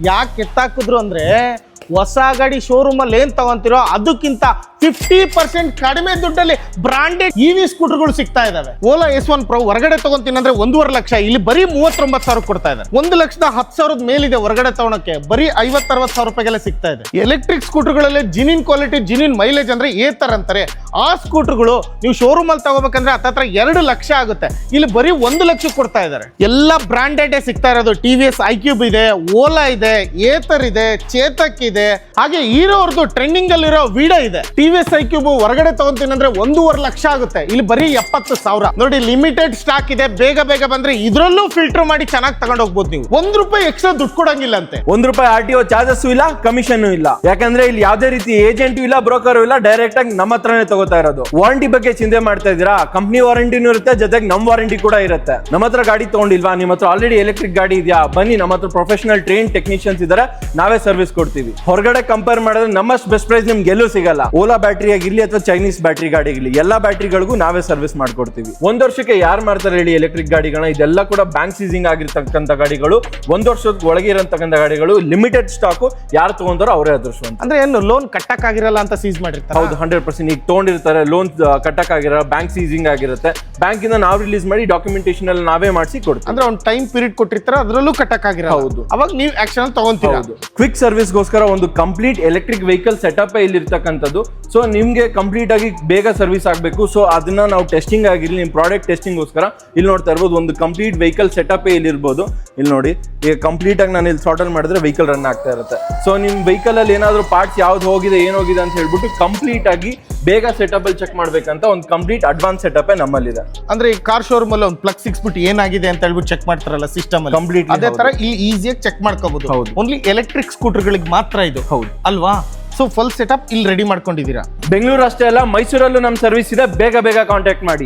ಯಾಕೆ ಕಿತ್ತಾಕಿದ್ರು ಅಂದ್ರೆ ಹೊಸ ಗಾಡಿ ಶೋರೂಮ್ ಅಲ್ಲಿ ಏನ್ ತಗೊಂತಿರೋ ಅದಕ್ಕಿಂತ 50% ಕಡಿಮೆ ದುಡ್ಡಲ್ಲಿ ಬ್ರಾಂಡೆಡ್ ಇವಿ ಸ್ಕೂಟರ್ಗಳು ಸಿಗ್ತಾ ಇದಾವೆ. ಓಲಾ S1 Pro ಹೊರಗಡೆ ತಗೊಂತೀನಿ ಅಂದ್ರೆ 1.5 ಲಕ್ಷ, ಇಲ್ಲಿ ಬರೀ 39,000 ಕೊಡ್ತಾ ಇದ್ದಾರೆ. 1,10,000 ಮೇಲಿದೆ ಹೊರಗಡೆ ತಗೊಳಕ್ಕೆ, ಬರೀ 50-60 ಸಾವಿರ ರೂಪಾಯಿಗೆಲ್ಲ ಸಿಗ್ತಾ ಇದೆ. Electric ಸ್ಕೂಟರ್ಗಳಲ್ಲಿ genuine quality, genuine mileage ಅಂದ್ರೆ ಏತರ ಅಂತಾರೆ. ಆ ಸ್ಕೂಟರ್ಗಳು ನೀವು ಶೋರೂಮ್ ಅಲ್ಲಿ ತಗೋಬೇಕಂದ್ರೆ ಹತ್ರ 2 ಲಕ್ಷ ಆಗುತ್ತೆ, ಇಲ್ಲಿ ಬರೀ 1 ಲಕ್ಷ ಕೊಡ್ತಾ ಇದ್ದಾರೆ. ಎಲ್ಲ ಬ್ರಾಂಡೆಡ್ ಸಿಗ್ತಾ ಇರೋದು. TVS iQube ಇದೆ, ಓಲಾ ಇದೆ, ಏತರ್ ಇದೆ, ಚೇತಕ್ ಇದೆ, ಹಾಗೆ ಹೀರೋ ಅವ್ರದ್ದು ಟ್ರೆಂಡಿಂಗ್ ಅಲ್ಲಿರೋ ವಿಡೋ ಇದೆ. TVS iQube ಹೊರಗಡೆ ತಗೊಂತೀನಿ ಅಂದ್ರೆ 1.5 ಲಕ್ಷ ಆಗುತ್ತೆ, ಇಲ್ಲಿ ಬರೀ 70,000. ನೋಡಿ, ಲಿಮಿಟೆಡ್ ಸ್ಟಾಕ್ ಇದೆ, ಬೇಗ ಬಂದ್ರೆ ಇದ್ರಲ್ಲೂ ಫಿಲ್ಟರ್ ಮಾಡಿ ಚೆನ್ನಾಗಿ ತಗೊಂಡು ಹೋಗ್ಬೋದು. ನೀವು ₹1 ಎಕ್ಸ್ಟ್ರಾ ದುಡ್ಡು ಕೊಡಂಗಿಲ್ಲ ಅಂತೆ. ₹1 RTO ಚಾರ್ಜಸ್ ಇಲ್ಲ, ಕಮಿಷನ್ ಇಲ್ಲ. ಯಾಕಂದ್ರೆ ಇಲ್ಲಿ ಯಾವ್ದೇ ರೀತಿ ಏಜೆಂಟ್ ಇಲ್ಲ, ಬ್ರೋಕರ್ ಇಲ್ಲ, ಡೈರೆಕ್ಟ್ ಆಗಿ ನಮ್ಮ ಹತ್ರನೇ ತಗೋತಾ ಇರೋದು. ವಾರಂಟಿ ಬಗ್ಗೆ ಚಿಂತೆ ಮಾಡ್ತಾ ಇದ್ದೀರಾ? ಕಂಪ್ನಿ ವಾರಂಟಿನೂ ಇರುತ್ತೆ, ಜೊತೆಗೆ ನಮ್ ವಾರಂಟಿ ಕೂಡ ಇರುತ್ತೆ. ನಮ್ಮ ಹತ್ರ ಗಾಡಿ ತಗೊಂಡಿಲ್ವಾ, ನಿಮ್ಮ ಹತ್ರ ಆಲ್ರೆಡಿ ಎಲೆಕ್ಟ್ರಿಕ್ ಗಾಡಿ ಇದೆಯಾ, ಬನ್ನಿ, ನಮ್ಮ ಹತ್ರ ಪ್ರೊಫೆಷನಲ್ ಟ್ರೈನ್ ಟೆಕ್ನಿಷಿಯನ್ಸ್ ಇದಾರೆ, ನಾವೇ ಸರ್ವಿಸ್ ಕೊಡ್ತೀವಿ. ಹೊರಗಡೆ ಕಂಪೇರ್ ಮಾಡಿದ್ರೆ ನಮ್ಮಷ್ಟು ಬೆಸ್ಟ್ ಪ್ರೈಸ್ ನಿಮ್ಗೆ ಎಲ್ಲೂ ಸಿಗಲ್ಲ. ಓಲಾ ಬ್ಯಾಟ್ರಿ ಆಗಿರ್ಲಿ ಅಥವಾ ಚೈನೀಸ್ ಬ್ಯಾಟ್ರಿ ಗಾಡಿ ಆಗಿರ್ಲಿ, ಎಲ್ಲಾ ಬ್ಯಾಟ್ರಿಗಳಿಗೂ ನಾವೇ ಸರ್ವಿಸ್ ಮಾಡ್ಕೊಡ್ತೀವಿ. 1 ವರ್ಷಕ್ಕೆ ಯಾರು ಮಾಡ್ತಾರೆ ಹೇಳಿ ಎಲೆಕ್ಟ್ರಿಕ್ ಗಾಡಿಗಳನ್ನ? ಇದೆಲ್ಲ ಕೂಡ ಬ್ಯಾಂಕ್ ಸೀಸಿಂಗ್ ಆಗಿರ್ತಕ್ಕಂಥ ಗಾಡಿಗಳು, 1 ವರ್ಷದ ಒಳಗೆ ಇರತಕ್ಕಂಥ ಗಾಡಿಗಳು, ಲಿಮಿಟೆಡ್ ಸ್ಟಾಕ್. ಯಾರು ತಗೊಂತಾರೋ ಅವರೇ ಅದೃಷ್ಟವಂತ. ಅಂದ್ರೆ ಏನು ಲೋನ್ ಕಟ್ಟಕ್ ಆಗಿರಲ್ಲ ಅಂತ ಸೀಸ್ ಮಾಡಿರ್ತಾರೆ? ಹೌದು, 100%. ಈಗ ತಗೊಂಡಿರ್ತಾರೆ, ಲೋನ್ ಕಟ್ಟಕ್ ಆಗಿರೋ, ಬ್ಯಾಂಕ್ ಸೀಸಿಂಗ್ ಆಗಿರುತ್ತೆ, ಬ್ಯಾಂಕ್ ಇಂದ ನಾವು ರಿಲೀಸ್ ಮಾಡಿ ಡಾಕ್ಯುಮೆಂಟೇಶನ್ ಅಲ್ಲಿ ನಾವೇ ಮಾಡಿಸಿ ಕೊಡ್ತೀವಿ. ಅಂದ್ರೆ ಒಂದು ಟೈಮ್ ಪೀರಿಯಡ್ ಕೊಟ್ಟಿರ್ತಾರೆ, ಅದರಲ್ಲೂ ಕಟ್ಟಕ್ ಆಗಿರಲ್ಲ. ಹೌದು, ಅವಾಗ ನೀವು ಆಕ್ಷನ್ ತಗೊಂತೀರಾ. ಕ್ವಿಕ್ ಸರ್ವಿಸ್ಗೋಸ್ಕರ ಒಂದು ಕಂಪ್ಲೀಟ್ ಎಲೆಕ್ಟ್ರಿಕ್ ವೆಹಿಕಲ್ ಸೆಟಪ್ ಇಲ್ಲಿ ಇರ್ತಕ್ಕಂಥದ್ದು. ಸೊ ನಿಮ್ಗೆ ಕಂಪ್ಲೀಟ್ ಆಗಿ ಬೇಗ ಸರ್ವಿಸ್ ಆಗಬೇಕು, ಸೊ ಅದನ್ನ ನಾವು ಟೆಸ್ಟಿಂಗ್ ಆಗಿರಲಿ, ನಿಮ್ಮ ಪ್ರಾಡಕ್ಟ್ ಟೆಸ್ಟಿಂಗ್ಗೋಸ್ಕರ ಇಲ್ಲಿ ನೋಡ್ತಾ ಇರ್ಬೋದು, ಒಂದು ಕಂಪ್ಲೀಟ್ ವೆಹಿಕಲ್ ಸೆಟಪ್ ಇಲ್ಲಿ ಇರ್ಬೋದು. ಇಲ್ಲಿ ನೋಡಿ, ಈಗ ಕಂಪ್ಲೀಟ್ ಆಗಿ ನಾನು ಇಲ್ಲಿ ಸಾರ್ಟಲ್ ಮಾಡಿದ್ರೆ ವೆಹಿಕಲ್ ರನ್ ಆಗ್ತಾ ಇರುತ್ತೆ. ಸೊ ನಿಮ್ ವೆಹಿಕಲ್ ಅಲ್ಲಿ ಏನಾದ್ರು ಪಾರ್ಟ್ಸ್ ಯಾವ್ದು ಹೋಗಿದೆ, ಏನ್ ಅಂತ ಹೇಳ್ಬಿಟ್ಟು ಕಂಪ್ಲೀಟ್ ಆಗಿ ಬೇಗ ಸೆಟಪ್ ಅಲ್ಲಿ ಚೆಕ್ ಮಾಡ್ಬೇಕಂತ ಒಂದು ಕಂಪ್ಲೀಟ್ ಅಡ್ವಾನ್ಸ್ ಸೆಟಪ್ ನಮ್ಮಲ್ಲಿದೆ. ಅಂದ್ರೆ ಈ ಕಾರ್ ಶೋರೂಮ್ ಅಲ್ಲಿ ಒಂದು ಪ್ಲಗ್ ಸಿಕ್ಸ್ಬಿಟ್ಟು ಏನಾಗಿದೆ ಅಂತ ಹೇಳ್ಬಿಟ್ಟು ಚೆಕ್ ಮಾಡ್ತಾರಲ್ಲ ಸಿಸ್ಟಮ್ ಅಲ್ಲಿ, ಕಂಪ್ಲೀಟ್ ಅದೇ ತರ ಇಲ್ಲಿ ಈಸಿಯಾಗಿ ಚೆಕ್ ಮಾಡ್ಕೋಬಹುದು. ಓನ್ಲಿ ಎಲೆಕ್ಟ್ರಿಕ್ ಸ್ಕೂಟರ್ ಗಳಿಗೆ ಮಾತ್ರ ಇದು. ಹೌದು ಅಲ್ವಾ? ಸೊ ಫುಲ್ ಸೆಟಪ್ ಇಲ್ಲಿ ರೆಡಿ ಮಾಡ್ಕೊಂಡಿದ್ದೀರಾ. ಬೆಂಗಳೂರು ಅಷ್ಟೇ ಅಲ್ಲ, ಮೈಸೂರಲ್ಲೂ ನಮ್ಮ ಸರ್ವಿಸ್ ಇದೆ. ಬೇಗ ಕಾಂಟ್ಯಾಕ್ಟ್ ಮಾಡಿ.